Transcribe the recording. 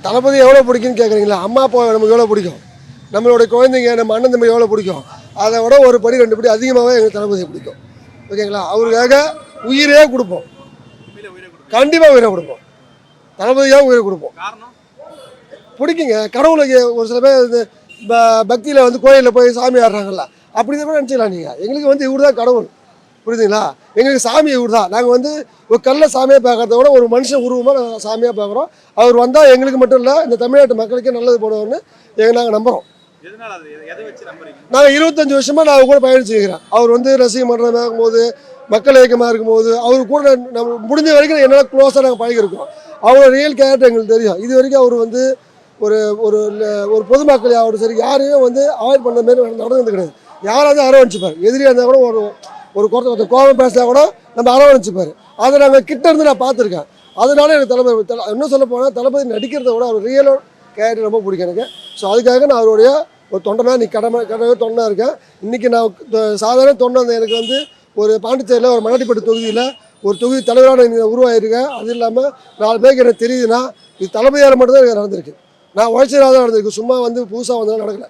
தளபதி எவ்வளோ பிடிக்குன்னு கேட்குறீங்களா? அம்மா அப்பா நமக்கு எவ்வளோ பிடிக்கும், நம்மளுடைய குழந்தைங்க நம்ம அண்ணன் தம்பி எவ்வளோ பிடிக்கும், அதை விட ஒரு படி 2 படி அதிகமாகவே எங்களுக்கு தளபதியை பிடிக்கும். ஓகேங்களா? அவருக்காக உயிரே கொடுப்போம், கண்டிப்பாக உயிரை கொடுப்போம், தளபதியாக உயிரை கொடுப்போம். பிடிக்குங்க. கடவுளுக்கு ஒரு சில பேர் வந்து பக்தியில் வந்து கோயிலில் போய் சாமி ஆடுறாங்கல்ல, அப்படி தான் கூட நினச்சிக்கலாம். நீங்கள் எங்களுக்கு வந்து இவர் தான் கடவுள், புரியுதுங்களா? எங்களுக்கு சாமி இவர் தான். நாங்கள் வந்து ஒரு கல்ல சாமியாக பார்க்கறத விட ஒரு மனுஷன் உருவமாக நாங்கள் சாமியாக பார்க்குறோம். அவர் வந்தால் எங்களுக்கு மட்டும் இல்லை, இந்த தமிழ்நாட்டு மக்களுக்கே நல்லது போடுவோம்னு நாங்கள் நம்புகிறோம். நாங்கள் 25 வருஷமாக நான் அவர் கூட பயணிச்சுக்கிறேன். அவர் வந்து ரசிக மன்றமாக இருக்கும்போது, மக்கள் இயக்கமாக இருக்கும்போது, அவர் கூட நம்ம முடிஞ்ச வரைக்கும் என்னால் க்ளோஸாக நாங்கள் பழகிருக்கோம். அவரோட ரியல் கேரக்டர் எங்களுக்கு தெரியும். இது வரைக்கும் அவர் வந்து ஒரு ஒரு ஒரு பொதுமக்கள் யாரும் சரி யாரையும் வந்து அவாய்ட் பண்ண மாரி நடந்தது கிடையாது. யாராவது அரவணைச்சிப்பார். எதிரியாக இருந்தால் கூட ஒரு கோபம் பேசினா கூட நம்ம அரவணைச்சிப்பார். அதை நாங்கள் கிட்ட இருந்து நான் பார்த்துருக்கேன். அதனால எனக்கு தளபதி இன்னும் சொல்ல போனால் தளபதி நடிக்கிறத விட அவர் ரியலோ கேரக்டர் ரொம்ப பிடிக்கும் எனக்கு. ஸோ அதுக்காக நான் அவருடைய ஒரு தொண்டனா கடமை தொண்டனாக இருக்கேன். இன்றைக்கி நான் சாதாரண தொண்டை எனக்கு வந்து ஒரு பாண்டிச்சேரியில் ஒரு மணடிப்பட்டு தொகுதியில் ஒரு தொகுதி தலைவராக எனக்கு உருவாகிருக்கேன். அது இல்லாமல் 4 பேருக்கு எனக்கு தெரியுதுன்னா இது தளபதியால் மட்டும்தான் எனக்கு நடந்திருக்கு. நான் உழைச்சதாக தான் நடந்திருக்கு. சும்மா வந்து புதுசாக வந்தாலும் நடக்கலை.